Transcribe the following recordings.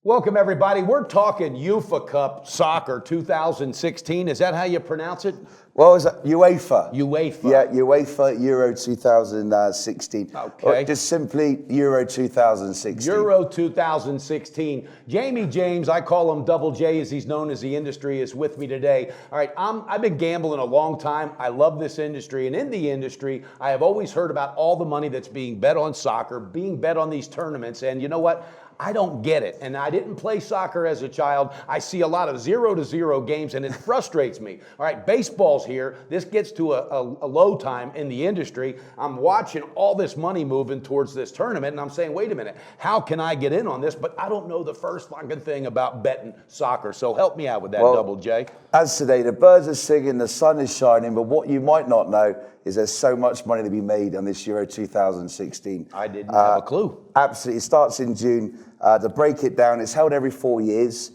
Welcome, everybody. We're talking UEFA Cup Soccer 2016. Is that how you pronounce it? Well, is that UEFA? UEFA. Yeah, UEFA Euro 2016. Okay. Or just simply Euro 2016. Euro 2016. Jamie James, I call him Double J as he's known as the industry, is with me today. All right, I've been gambling a long time. I love this industry. And in the industry, I have always heard about all the money that's being bet on soccer, being bet on these tournaments. And you know what? I don't get it. And I didn't play soccer as a child. I see a lot of 0-0 games and it frustrates me. All right, baseball's here. This gets to a low time in the industry. I'm watching all this money moving towards this tournament and I'm saying, wait a minute, how can I get in on this? But I don't know the first fucking thing about betting soccer. So help me out with that, Double J. As today, the birds are singing, the sun is shining, but what you might not know is there's so much money to be made on this Euro 2016. I didn't have a clue. Absolutely. It starts in June. To break it down, it's held every 4 years,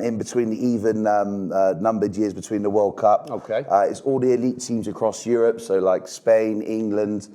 in between the even numbered years between the World Cup. Okay. It's all the elite teams across Europe, so like Spain, England,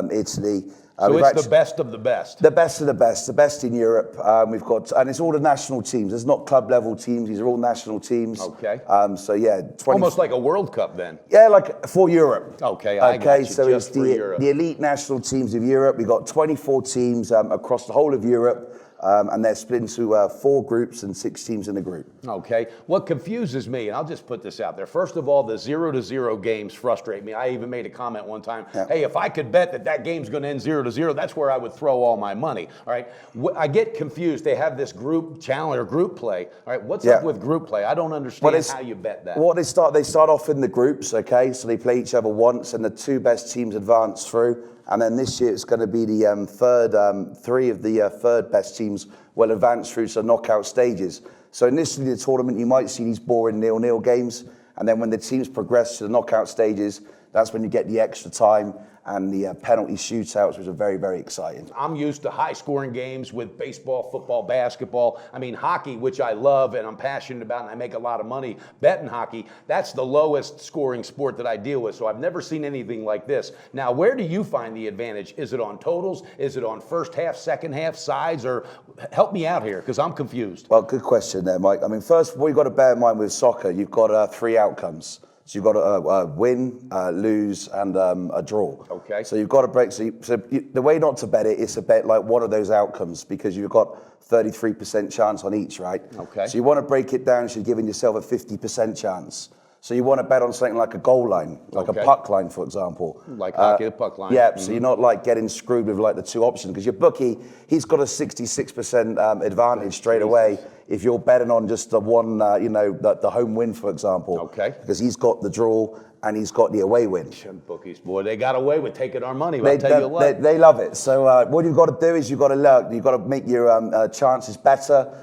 Italy. So it's the best of the best. The best of the best in Europe. We've got, and it's all the national teams. There's not club level teams. These are all national teams. Okay. So yeah, almost like a World Cup then. Yeah, like for Europe. Okay, I got you. So Just it's the elite national teams of Europe. We've got 24 teams across the whole of Europe. And they're split into 4 groups and 6 teams in a group. Okay. What confuses me, and I'll just put this out there. First of all, the 0-0 games frustrate me. I even made a comment one time, hey, if I could bet that game's going to end 0-0, that's where I would throw all my money. All right. I get confused. They have this group challenge or group play. All right. What's up with group play? I don't understand how you bet that. Well, they start off in the groups, okay? So they play each other once, and the 2 best teams advance through. And then this year it's going to be the 3 of the third best teams will advance through to knockout stages. So initially the tournament, you might see these boring 0-0 games. And then when the teams progress to the knockout stages, that's when you get the extra time and the penalty shootouts, which are very, very exciting. I'm used to high-scoring games with baseball, football, basketball. I mean, hockey, which I love and I'm passionate about and I make a lot of money betting hockey, that's the lowest scoring sport that I deal with. So I've never seen anything like this. Now, where do you find the advantage? Is it on totals? Is it on first half, second half, sides? Or help me out here, because I'm confused. Well, good question there, Mike. I mean, first, what you've got to bear in mind with soccer, you've got 3 outcomes. So you've got to win, lose, and a draw. Okay. So you've got to break. The way not to bet it is to bet like one of those outcomes, because you've got 33% chance on each, right? Okay. So you want to break it down, so you're giving yourself a 50% chance. So you want to bet on something like a goal line, like a puck line, for example. Like hockey, the puck line. Yeah, so you're not like getting screwed with like the 2 options, because your bookie, he's got a 66% advantage straight away if you're betting on just the one, the home win, for example. Okay. Because he's got the draw and he's got the away win. Bookies, boy, they got away with taking our money. I'll tell you what. They love it. So what you've got to do is you've got to make your chances better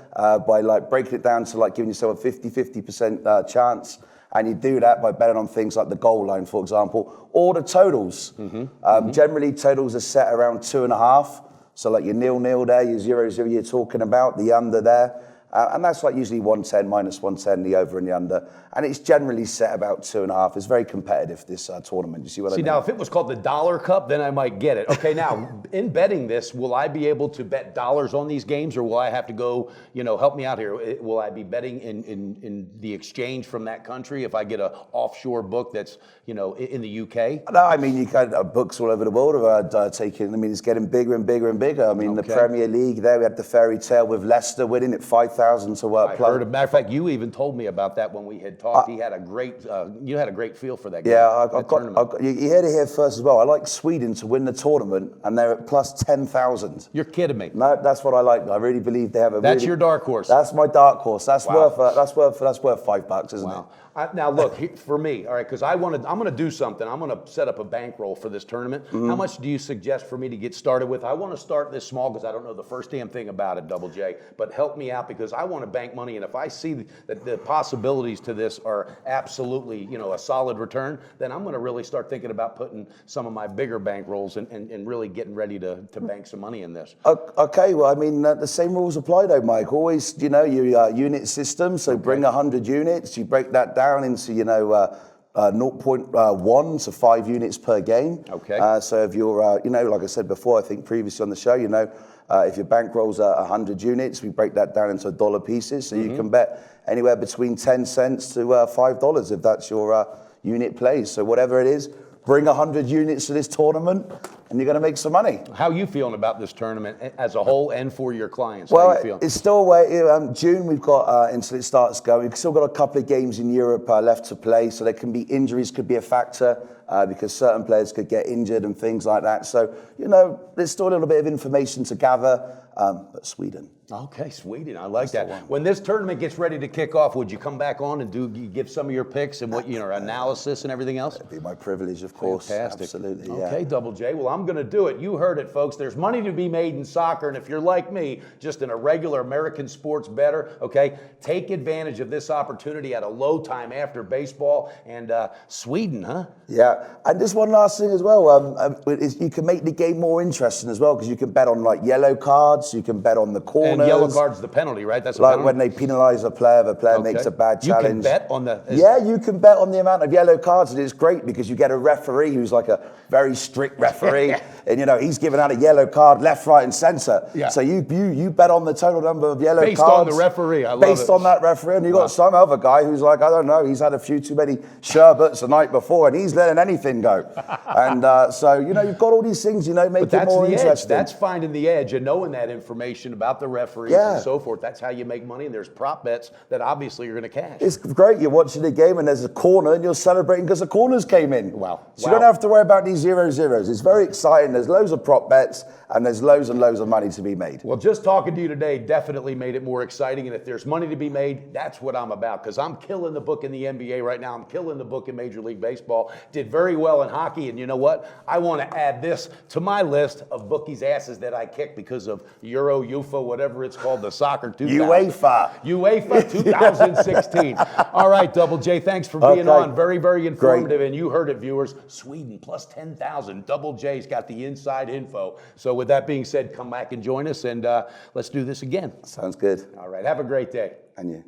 by like breaking it down to like giving yourself a 50% chance. And you do that by betting on things like the goal line, for example, or the totals. Generally, totals are set around 2.5. So like your 0-0 there, your 0-0 you're talking about, the under there. And that's like usually 110, minus 110, the over and the under. And it's generally set about 2.5. It's very competitive, this tournament. You see what I mean? Now, if it was called the Dollar Cup, then I might get it. Okay, now, in betting this, will I be able to bet dollars on these games, or will I have to go, help me out here. Will I be betting in the exchange from that country if I get an offshore book that's, in the UK? No, I mean, you can books all over the world are taking, I mean, it's getting bigger and bigger and bigger. I mean, the Premier League there, we had the fairy tale with Leicester winning at 5,000 to work. I heard, a matter of fact, you even told me about that when we had talked. You had a great feel for that game. Yeah, you heard it here first as well. I like Sweden to win the tournament, and they're at plus 10,000. You're kidding me. No, that's what I like. I really believe they have a. That's your dark horse. That's my dark horse. That's worth $5, isn't it? Now look, for me, all right, because I'm going to do something. I'm going to set up a bankroll for this tournament. How much do you suggest for me to get started with? I want to start this small because I don't know the first damn thing about it, Double J. But help me out, because I want to bank money, and if I see that the possibilities to this are absolutely, a solid return, then I'm going to really start thinking about putting some of my bigger bankrolls and really getting ready to bank some money in this. Okay, well, I mean, the same rules apply though, Mike. Always, your unit system. So bring 100 units. You break that down into 0.1 to 5 units per game. Okay. So if you're like I said before, I think previously on the show, If your bankroll's 100 units, we break that down into dollar pieces. So you can bet anywhere between 10 cents to $5 if that's your unit plays. So whatever it is, bring 100 units to this tournament and you're going to make some money. How are you feeling about this tournament as a whole and for your clients? Well, How you feeling? it's still wait. June we've got until it starts going. We've still got a couple of games in Europe left to play, so there can be injuries, could be a factor because certain players could get injured and things like that. So there's still a little bit of information to gather. But Sweden. Okay, Sweden. I like that. When this tournament gets ready to kick off, would you come back on and give some of your picks and what analysis and everything else? It'd be my privilege, of course. Fantastic. Absolutely. Okay, Double J. Well, I'm going to do it. You heard it, folks. There's money to be made in soccer, and if you're like me, just in a regular American sports bettor, okay, take advantage of this opportunity at a low time after baseball. And Sweden, huh? Yeah, and just one last thing as well. Is you can make the game more interesting as well because you can bet on like yellow cards. You can bet on the corners. And yellow card's the penalty, right? That's like when they penalise a player, if a player makes a bad challenge. You can bet on the... Yeah, you can bet on the amount of yellow cards, and it's great because you get a referee who's like a very strict referee, and he's giving out a yellow card left, right, and centre. Yeah. So you bet on the total number of yellow cards. Based on the referee, I love it. Based on that referee, and you got some other guy who's like, I don't know, he's had a few too many sherbets the night before, and he's letting anything go. And so you've got all these things, make it more interesting. That's finding the edge and knowing that information about the referees and so forth. That's how you make money, and there's prop bets that obviously you're going to cash. It's great. You're watching the game and there's a corner and you're celebrating because the corners came in. Wow. So you don't have to worry about these 0-0s. It's very exciting. There's loads of prop bets and there's loads and loads of money to be made. Well, just talking to you today definitely made it more exciting, and if there's money to be made, that's what I'm about, because I'm killing the book in the NBA right now. I'm killing the book in Major League Baseball. Did very well in hockey, and you know what? I want to add this to my list of bookies' asses that I kicked because of Euro, UEFA, whatever it's called, the soccer 2000. UEFA 2016. All right, Double J, thanks for being on. Very, very informative. Great. And you heard it, viewers. Sweden plus 10,000. Double J's got the inside info. So with that being said, come back and join us, and let's do this again. Sounds good. All right, have a great day. And you.